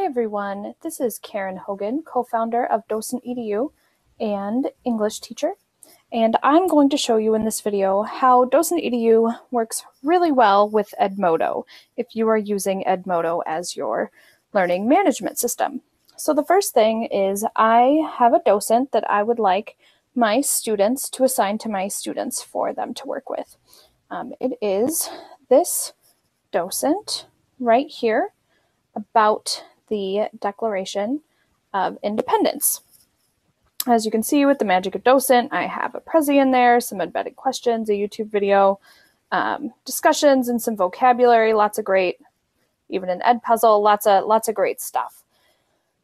everyone, this is Karen Hogan, co-founder of DocentEDU and English teacher, and I'm going to show you in this video how DocentEDU works really well with Edmodo if you are using Edmodo as your learning management system. So the first thing is I have a docent that I would like my students to assign to my students for them to work with. It is this docent right here about the Declaration of Independence. As you can see with the magic of Docent, I have a Prezi in there, some embedded questions, a YouTube video, discussions, and some vocabulary, lots of great, even an Edpuzzle, lots of great stuff.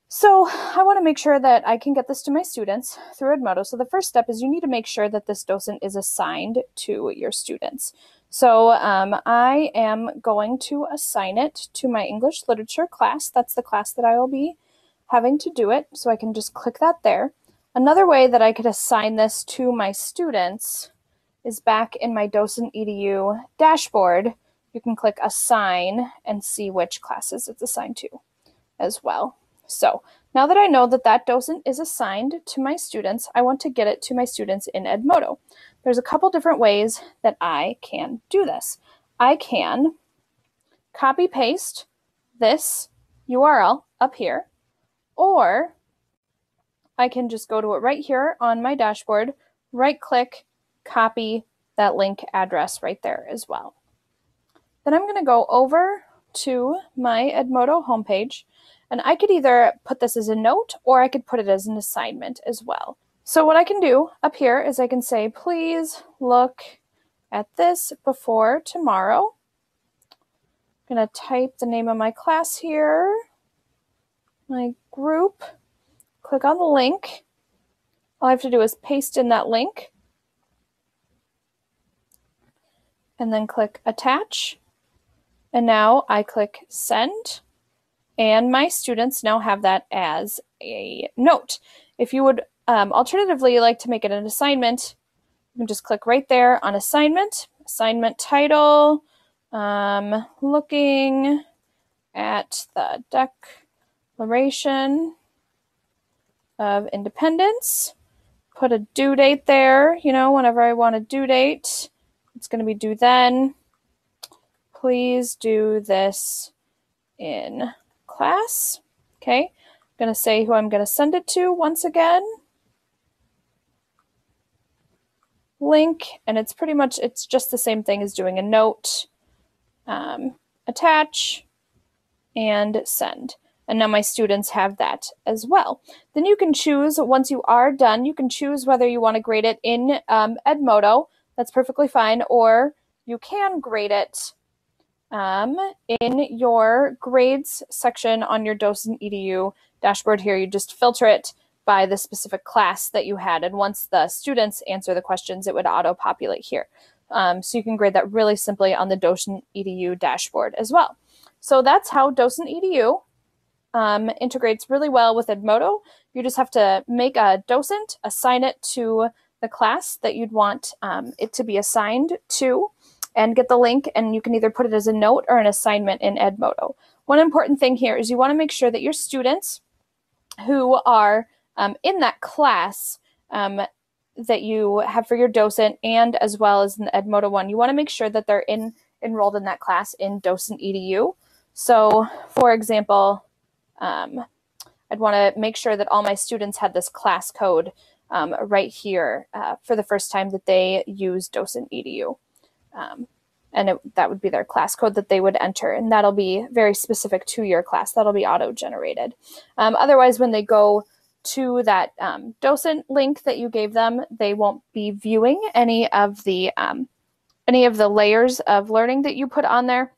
So I want to make sure that I can get this to my students through Edmodo. So the first step is you need to make sure that this docent is assigned to your students. So I am going to assign it to my English literature class. That's the class that I will be having to do it. So I can just click that there. Another way that I could assign this to my students is back in my DocentEDU dashboard. You can click assign and see which classes it's assigned to as well. So now that I know that that docent is assigned to my students, I want to get it to my students in Edmodo. There's a couple different ways that I can do this. I can copy paste this URL up here, or I can just go to it right here on my dashboard, right click, copy that link address right there as well. Then I'm going to go over to my Edmodo homepage, and I could either put this as a note or I could put it as an assignment as well. So what I can do up here is I can say, please look at this before tomorrow. I'm going to type the name of my class here, my group, click on the link. All I have to do is paste in that link and then click attach. And now I click send. And my students now have that as a note. If you would alternatively like to make it an assignment, you can just click right there on assignment, assignment title, looking at the Declaration of Independence, put a due date there, whenever I want a due date, it's going to be due then. Please do this in class. Okay, I'm going to say who I'm going to send it to once again. Link, and it's just the same thing as doing a note, attach, and send. And now my students have that as well. Then you can choose, once you are done, you can choose whether you want to grade it in Edmodo. That's perfectly fine. Or you can grade it in your grades section on your DocentEDU dashboard here. You just filter it by the specific class that you had. And once the students answer the questions, it would auto-populate here. So you can grade that really simply on the DocentEDU dashboard as well. So that's how DocentEDU integrates really well with Edmodo. You just have to make a docent, assign it to the class that you'd want it to be assigned to, and get the link, and you can either put it as a note or an assignment in Edmodo. One important thing here is you want to make sure that your students who are in that class that you have for your docent, and as well as in the Edmodo one, you want to make sure that they're enrolled in that class in DocentEDU. So, for example, I'd want to make sure that all my students had this class code right here for the first time that they use DocentEDU. And that would be their class code that they would enter, and that'll be very specific to your class. That'll be auto-generated. Otherwise, when they go to that docent link that you gave them, they won't be viewing any of the layers of learning that you put on there.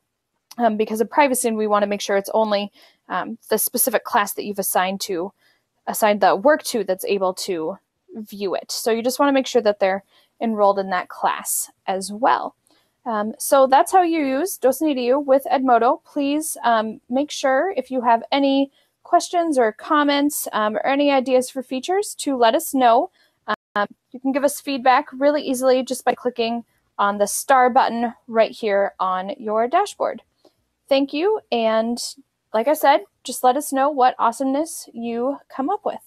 Because of privacy, we want to make sure it's only the specific class that you've assigned the work to that's able to view it. So you just want to make sure that they're enrolled in that class as well. So that's how you use DocentEDU with Edmodo. Please make sure if you have any questions or comments or any ideas for features to let us know. You can give us feedback really easily just by clicking on the star button right here on your dashboard. Thank you, and like I said, Just let us know what awesomeness you come up with.